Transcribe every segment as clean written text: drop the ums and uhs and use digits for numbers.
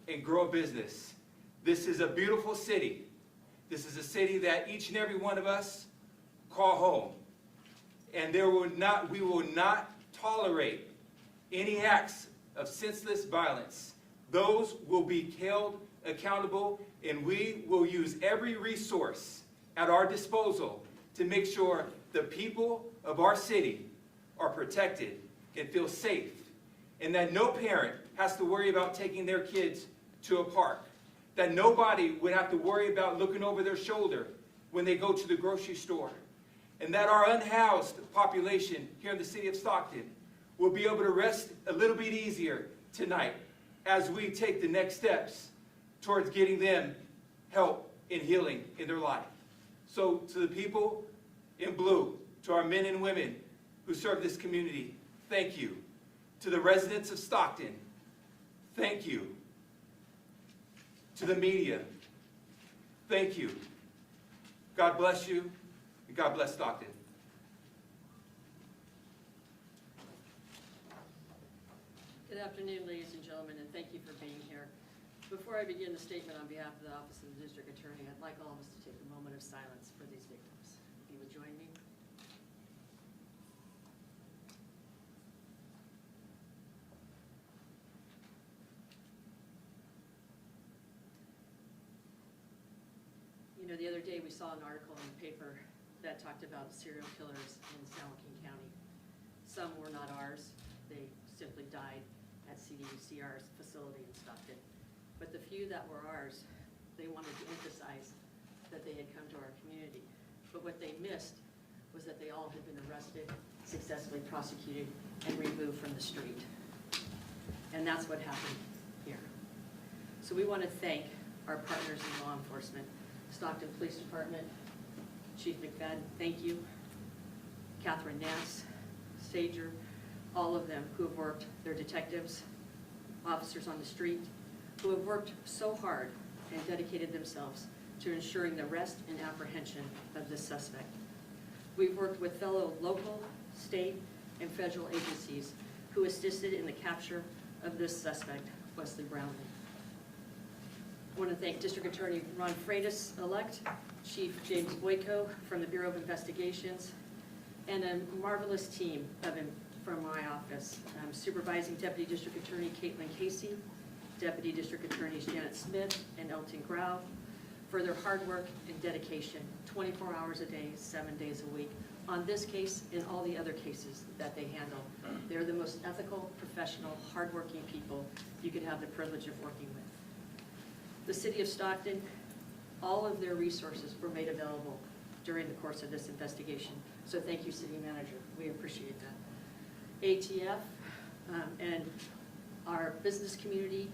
and grow a business. This is a beautiful city. This is a city that each and every one of us call home. And we will not tolerate any acts of senseless violence. Those will be held accountable, and we will use every resource at our disposal to make sure the people of our city are protected and feel safe, and that no parent has to worry about taking their kids to a park, that nobody would have to worry about looking over their shoulder when they go to the grocery store, and that our unhoused population here in the city of Stockton will be able to rest a little bit easier tonight as we take the next steps towards getting them help and healing in their life. So to the people in blue, to our men and women who serve this community, thank you. To the residents of Stockton, thank you. To the media, thank you. God bless you, and God bless Stockton. Good afternoon, ladies and gentlemen, and thank you for being here. Before I begin the statement on behalf of the Office of the District Attorney, I'd like all of us to take a moment of silence for these victims. If you would join me. You know, the other day we saw an article in the paper that talked about serial killers in San Joaquin County. Some were not ours. They simply died at CDUCR's facility in Stockton. But the few that were ours, they wanted to emphasize that they had come to our community. But what they missed was that they all had been arrested, successfully prosecuted, and removed from the street. And that's what happened here. So we want to thank our partners in law enforcement, Stockton Police Department, Chief McFadden, thank you, Catherine Nance, Stager, all of them who have worked, their detectives, officers on the street, who have worked so hard and dedicated themselves to ensuring the arrest and apprehension of this suspect. We've worked with fellow local, state, and federal agencies who assisted in the capture of this suspect, Wesley Brownlee. I want to thank District Attorney Ron Freitas-elect, Chief James Boyko from the Bureau of Investigations, and a marvelous team from my office, Supervising Deputy District Attorney Caitlin Casey, Deputy District Attorneys Janet Smith and Elton Grau, for their hard work and dedication, 24 hours a day, 7 days a week, on this case and all the other cases that they handle. They're the most ethical, professional, hardworking people you could have the privilege of working with. The City of Stockton, all of their resources were made available during the course of this investigation. So thank you, City Manager. We appreciate that. ATF and our business community,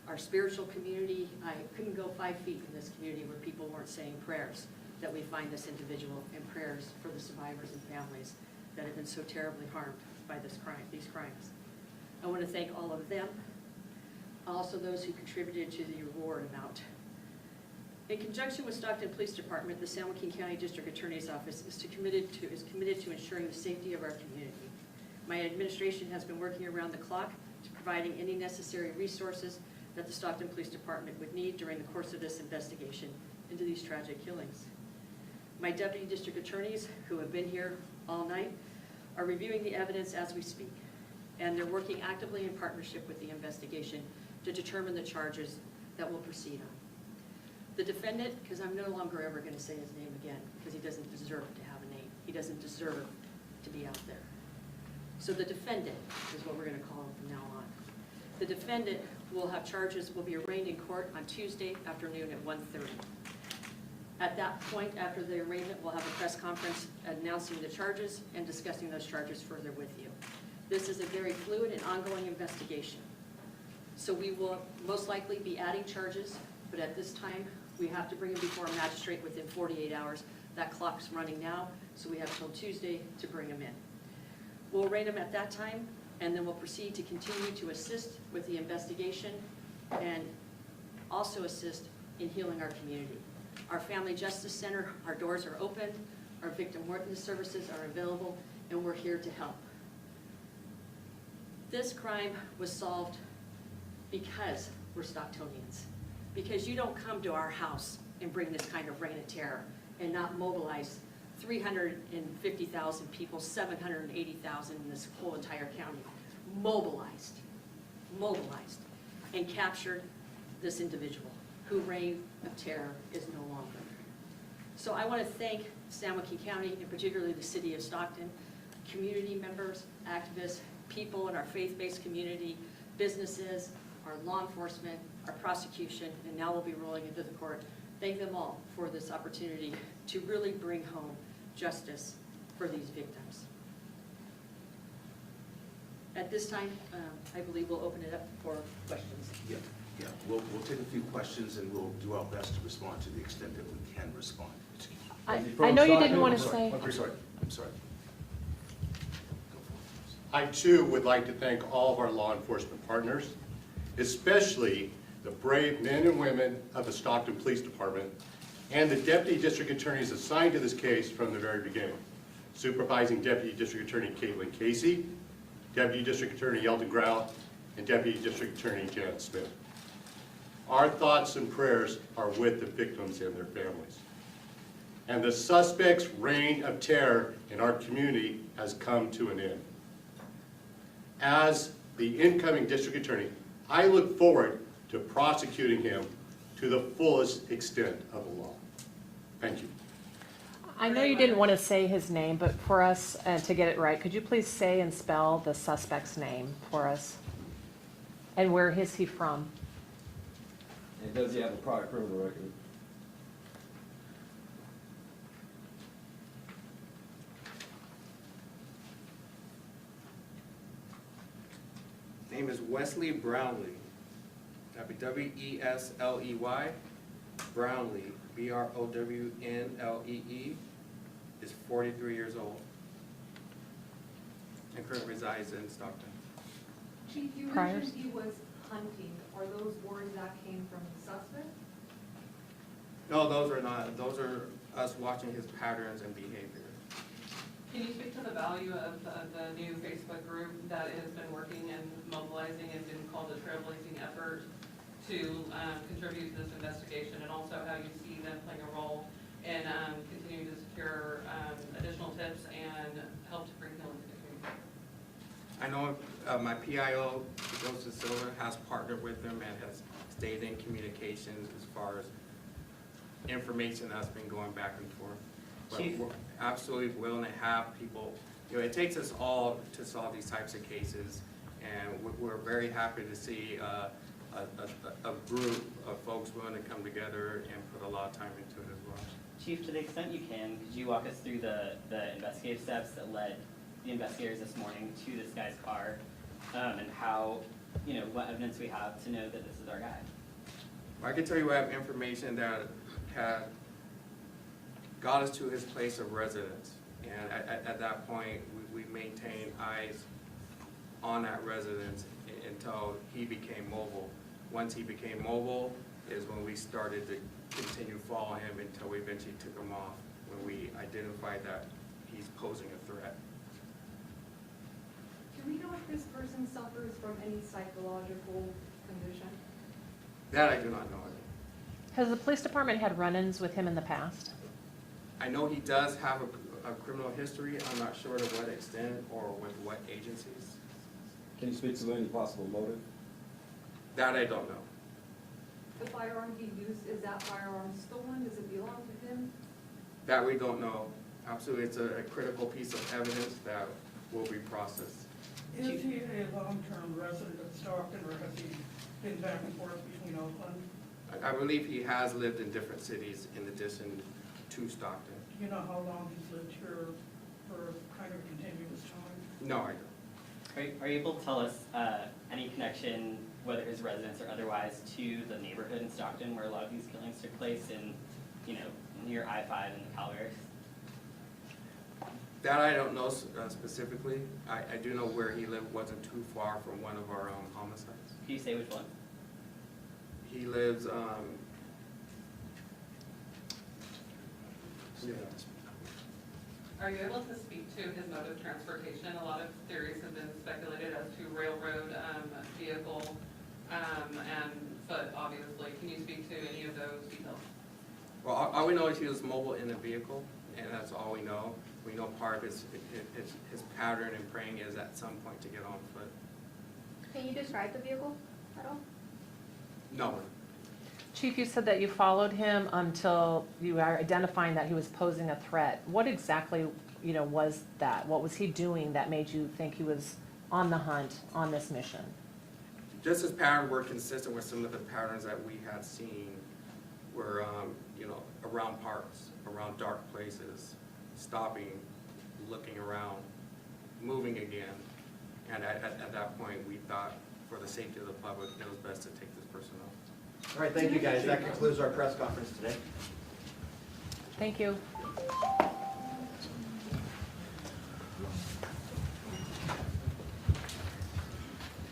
our spiritual community. I couldn't go 5 feet in this community where people weren't saying prayers that we find this individual, and prayers for the survivors and families that have been so terribly harmed by these crimes. I want to thank all of them, also those who contributed to the reward amount. In conjunction with Stockton Police Department, the San Joaquin County District Attorney's Office is committed to ensuring the safety of our community. My administration has been working around the clock to providing any necessary resources that the Stockton Police Department would need during the course of this investigation into these tragic killings. My deputy district attorneys, who have been here all night, are reviewing the evidence as we speak, and they're working actively in partnership with the investigation to determine the charges that we'll proceed on. The defendant, because I'm no longer ever going to say his name again, because he doesn't deserve to have a name. He doesn't deserve to be out there. So the defendant is what we're going to call him from now on. The defendant will have charges, will be arraigned in court on Tuesday afternoon at 1:30. At that point, after the arraignment, we'll have a press conference announcing the charges and discussing those charges further with you. This is a very fluid and ongoing investigation. So we will most likely be adding charges, but at this time, we have to bring them before a magistrate within 48 hours. That clock's running now, so we have till Tuesday to bring them in. We'll arraign them at that time, and then we'll proceed to continue to assist with the investigation and also assist in healing our community. Our Family Justice Center, our doors are open, our victim witness services are available, and we're here to help. This crime was solved because we're Stocktonians. Because you don't come to our house and bring this kind of reign of terror and not mobilize 350,000 people, 780,000 in this whole entire county, mobilized, and captured this individual whose reign of terror is no longer. So I want to thank San Joaquin County, and particularly the city of Stockton, community members, activists, people in our faith-based community, businesses, our law enforcement, our prosecution, and now we'll be rolling into the court. Thank them all for this opportunity to really bring home justice for these victims. At this time, I believe we'll open it up for questions. Yeah, we'll take a few questions and we'll do our best to respond to the extent that we can respond. I know you didn't want to say. I'm sorry. I too would like to thank all of our law enforcement partners, especially the brave men and women of the Stockton Police Department and the Deputy District Attorneys assigned to this case from the very beginning. Supervising Deputy District Attorney Caitlin Casey, Deputy District Attorney Eldon Grau, and Deputy District Attorney Janet Smith. Our thoughts and prayers are with the victims and their families. And the suspect's reign of terror in our community has come to an end. As the incoming district attorney, I look forward to prosecuting him to the fullest extent of the law. Thank you. I know you didn't want to say his name, but for us to get it right, could you please say and spell the suspect's name for us? And where is he from? And does he have a prior criminal record? Name is Wesley Brownlee. That'd be W-E-S-L-E-Y. Brownlee, B-R-O-W-N-L-E-E. Is 43 years old and currently resides in Stockton. Chief, you Priors? mentioned he was hunting. Are those words that came from the suspect? No, those are not. Those are us watching his patterns and behavior. Can you speak to the value of the new Facebook group that has been working and mobilizing and been called a trailblazing effort to contribute to this investigation, and also how you see them playing a role in continuing to secure additional tips and help to bring healing to the community? I know my PIO, Joseph Silver, has partnered with them and has stayed in communications as far as information that's been going back and forth. But Chief. we're absolutely willing to have people, you know, it takes us all to solve these types of cases, and we're very happy to see a group of folks willing to come together and put a lot of time into it as well. Chief, to the extent you can, could you walk us through the investigative steps that led the investigators this morning to this guy's car, and how, you know, what evidence we have to know that this is our guy? I can tell you I have information that had got us to his place of residence, and at that point, we maintained eyes on that residence until he became mobile. Once he became mobile is when we started to continue following him until we eventually took him off, when we identified that he's posing a threat. Do we know if this person suffers from any psychological condition? That I do not know. Has the police department had run-ins with him in the past? I know he does have a criminal history. I'm not sure to what extent or with what agencies. Can you speak to any possible motive? That I don't know. The firearm he used, is that firearm stolen? Does it belong to him? That we don't know. Absolutely, it's a critical piece of evidence that will be processed. Is he a long-term resident of Stockton, or has he been back and forth between Oakland? I believe he has lived in different cities in addition to Stockton. Do you know how long he's lived here for kind of continuous time? No, I don't. Are you able to tell us any connection, whether his residence or otherwise, to the neighborhood in Stockton where a lot of these killings took place in, you know, near I-5 and the Calvaries? That I don't know specifically. I do know where he lived wasn't too far from one of our homicides. Can you say which one? He lives, Are you able to speak to his mode of transportation? A lot of theories have been speculated as to railroad, vehicle, and speak to any of those details? Well, all we know is he was mobile in a vehicle, and that's all we know. We know part of his pattern in praying is at some point to get on foot. Can you describe the vehicle at all? No, Chief, you said that you followed him until you are identifying that he was posing a threat. What exactly, was that? What was he doing that made you think he was on the hunt on this mission? just his pattern were consistent with some of the patterns that we had seen were, around parks, around dark places, stopping, looking around, moving again. And at that point, we thought for the safety of the public, it was best to take this person off. All right, thank you, guys. That concludes our press conference today. Thank you.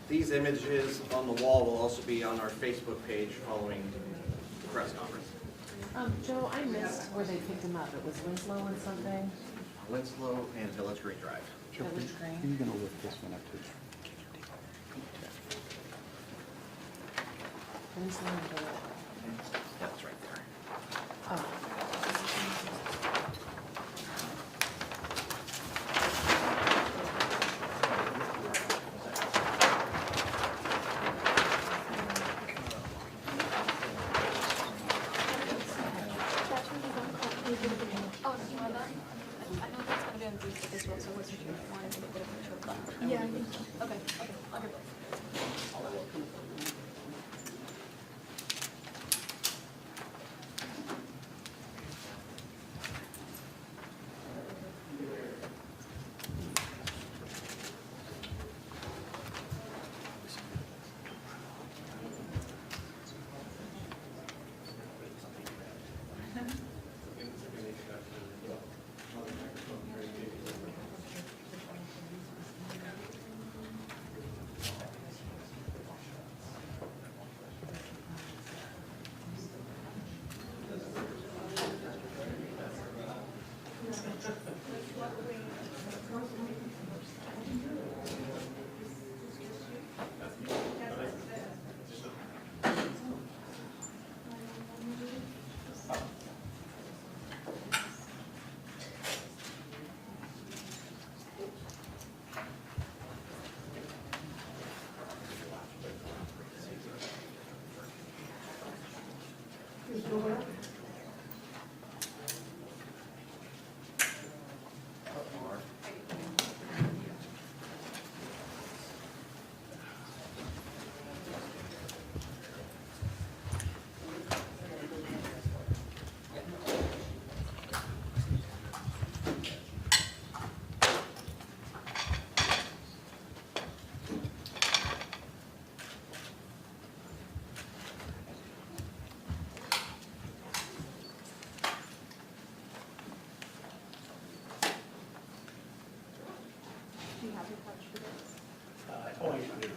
These images on the wall will also be on our Facebook page following the press conference. Joe, I missed where they picked him up. It was Winslow and something? Winslow and Village Green Drive. Village Green? You're gonna lift this one up too. Winslow and Village. Yeah, that's right there. Oh. Oh, do you want that? I know that's gonna be on Facebook as well, so I wasn't sure if you wanted me to get a picture of that. Yeah. Okay, I'll get it. Do you have your pouch for this? Oh, you should do it.